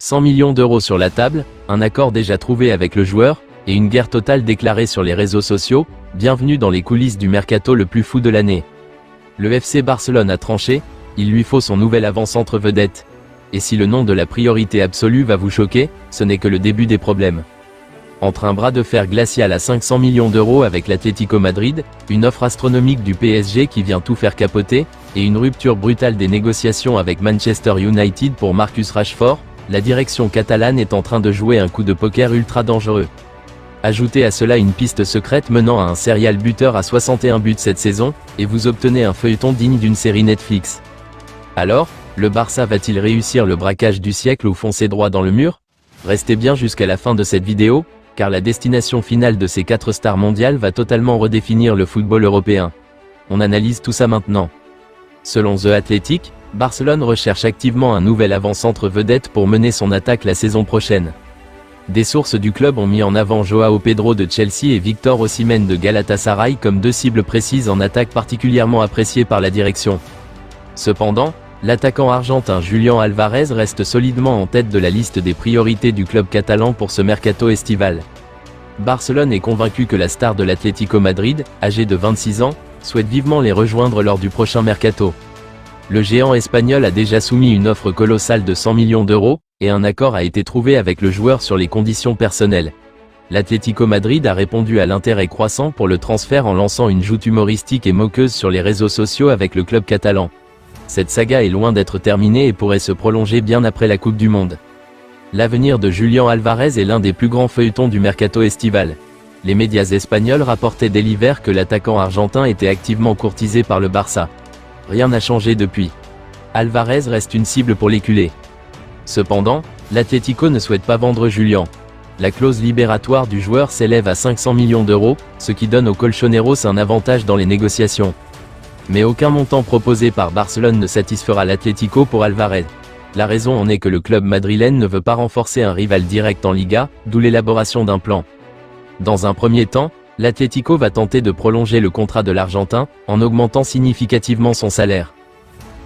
100 millions d'euros sur la table, un accord déjà trouvé avec le joueur, et une guerre totale déclarée sur les réseaux sociaux. Bienvenue dans les coulisses du mercato le plus fou de l'année. Le FC Barcelone a tranché, il lui faut son nouvel avant-centre vedette. Et si le nom de la priorité absolue va vous choquer, ce n'est que le début des problèmes. Entre un bras de fer glacial à 500 millions d'euros avec l'Atlético Madrid, une offre astronomique du PSG qui vient tout faire capoter, et une rupture brutale des négociations avec Manchester United pour Marcus Rashford, la direction catalane est en train de jouer un coup de poker ultra dangereux. Ajoutez à cela une piste secrète menant à un serial buteur à 61 buts cette saison, et vous obtenez un feuilleton digne d'une série Netflix. Alors, le Barça va-t-il réussir le braquage du siècle ou foncer droit dans le mur? Restez bien jusqu'à la fin de cette vidéo, car la destination finale de ces 4 stars mondiales va totalement redéfinir le football européen. On analyse tout ça maintenant. Selon The Athletic, Barcelone recherche activement un nouvel avant-centre vedette pour mener son attaque la saison prochaine. Des sources du club ont mis en avant Joao Pedro de Chelsea et Victor Osimhen de Galatasaray comme 2 cibles précises en attaque particulièrement appréciées par la direction. Cependant, l'attaquant argentin Julián Alvarez reste solidement en tête de la liste des priorités du club catalan pour ce mercato estival. Barcelone est convaincu que la star de l'Atlético Madrid, âgé de 26 ans, souhaite vivement les rejoindre lors du prochain mercato. Le géant espagnol a déjà soumis une offre colossale de 100 millions d'euros, et un accord a été trouvé avec le joueur sur les conditions personnelles. L'Atlético Madrid a répondu à l'intérêt croissant pour le transfert en lançant une joute humoristique et moqueuse sur les réseaux sociaux avec le club catalan. Cette saga est loin d'être terminée et pourrait se prolonger bien après la Coupe du Monde. L'avenir de Julián Alvarez est l'un des plus grands feuilletons du mercato estival. Les médias espagnols rapportaient dès l'hiver que l'attaquant argentin était activement courtisé par le Barça. Rien n'a changé depuis. Alvarez reste une cible pour les culés. Cependant, l'Atlético ne souhaite pas vendre Julián. La clause libératoire du joueur s'élève à 500 millions d'euros, ce qui donne aux colchoneros un avantage dans les négociations. Mais aucun montant proposé par Barcelone ne satisfera l'Atlético pour Alvarez. La raison en est que le club madrilène ne veut pas renforcer un rival direct en Liga, d'où l'élaboration d'un plan. Dans un premier temps, l'Atlético va tenter de prolonger le contrat de l'Argentin, en augmentant significativement son salaire.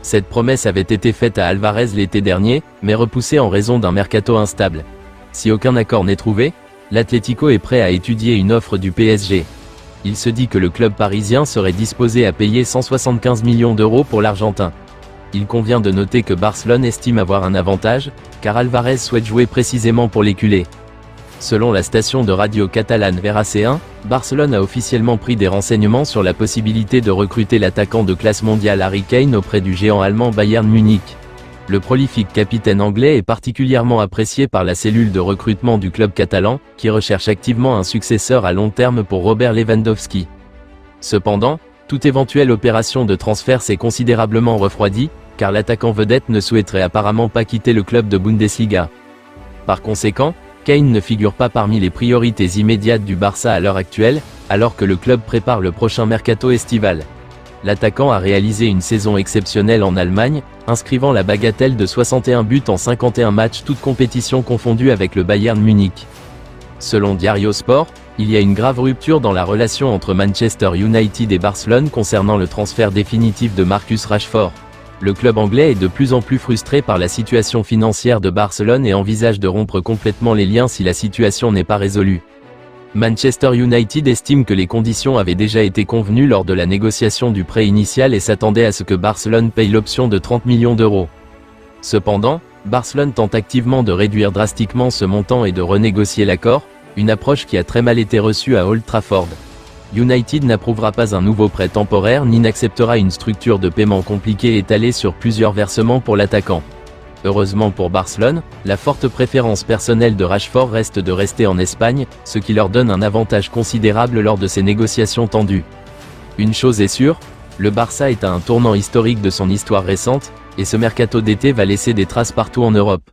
Cette promesse avait été faite à Alvarez l'été dernier, mais repoussée en raison d'un mercato instable. Si aucun accord n'est trouvé, l'Atlético est prêt à étudier une offre du PSG. Il se dit que le club parisien serait disposé à payer 175 millions d'euros pour l'Argentin. Il convient de noter que Barcelone estime avoir un avantage, car Alvarez souhaite jouer précisément pour les culés. Selon la station de radio catalane Verac1, Barcelone a officiellement pris des renseignements sur la possibilité de recruter l'attaquant de classe mondiale Harry Kane auprès du géant allemand Bayern Munich. Le prolifique capitaine anglais est particulièrement apprécié par la cellule de recrutement du club catalan, qui recherche activement un successeur à long terme pour Robert Lewandowski. Cependant, toute éventuelle opération de transfert s'est considérablement refroidie, car l'attaquant vedette ne souhaiterait apparemment pas quitter le club de Bundesliga. Par conséquent, Kane ne figure pas parmi les priorités immédiates du Barça à l'heure actuelle, alors que le club prépare le prochain mercato estival. L'attaquant a réalisé une saison exceptionnelle en Allemagne, inscrivant la bagatelle de 61 buts en 51 matchs toutes compétitions confondues avec le Bayern Munich. Selon Diario Sport, il y a une grave rupture dans la relation entre Manchester United et Barcelone concernant le transfert définitif de Marcus Rashford. Le club anglais est de plus en plus frustré par la situation financière de Barcelone et envisage de rompre complètement les liens si la situation n'est pas résolue. Manchester United estime que les conditions avaient déjà été convenues lors de la négociation du prêt initial et s'attendait à ce que Barcelone paye l'option de 30 millions d'euros. Cependant, Barcelone tente activement de réduire drastiquement ce montant et de renégocier l'accord, une approche qui a très mal été reçue à Old Trafford. United n'approuvera pas un nouveau prêt temporaire ni n'acceptera une structure de paiement compliquée étalée sur plusieurs versements pour l'attaquant. Heureusement pour Barcelone, la forte préférence personnelle de Rashford reste de rester en Espagne, ce qui leur donne un avantage considérable lors de ces négociations tendues. Une chose est sûre, le Barça est à un tournant historique de son histoire récente, et ce mercato d'été va laisser des traces partout en Europe.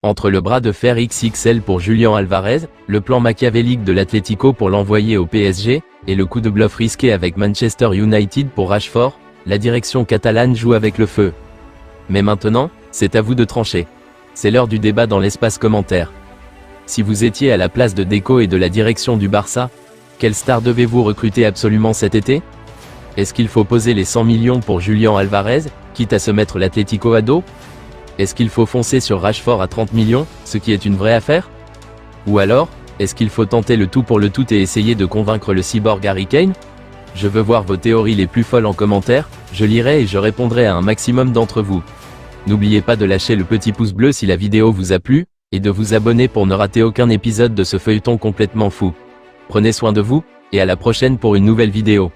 Entre le bras de fer XXL pour Julián Alvarez, le plan machiavélique de l'Atlético pour l'envoyer au PSG, et le coup de bluff risqué avec Manchester United pour Rashford, la direction catalane joue avec le feu. Mais maintenant, c'est à vous de trancher. C'est l'heure du débat dans l'espace commentaire. Si vous étiez à la place de Deco et de la direction du Barça, quelle star devez-vous recruter absolument cet été? Est-ce qu'il faut poser les 100 millions pour Julián Alvarez, quitte à se mettre l'Atlético à dos? Est-ce qu'il faut foncer sur Rashford à 30 millions, ce qui est une vraie affaire? Ou alors, est-ce qu'il faut tenter le tout pour le tout et essayer de convaincre le cyborg Harry Kane? Je veux voir vos théories les plus folles en commentaire, je lirai et je répondrai à un maximum d'entre vous. N'oubliez pas de lâcher le petit pouce bleu si la vidéo vous a plu, et de vous abonner pour ne rater aucun épisode de ce feuilleton complètement fou. Prenez soin de vous, et à la prochaine pour une nouvelle vidéo.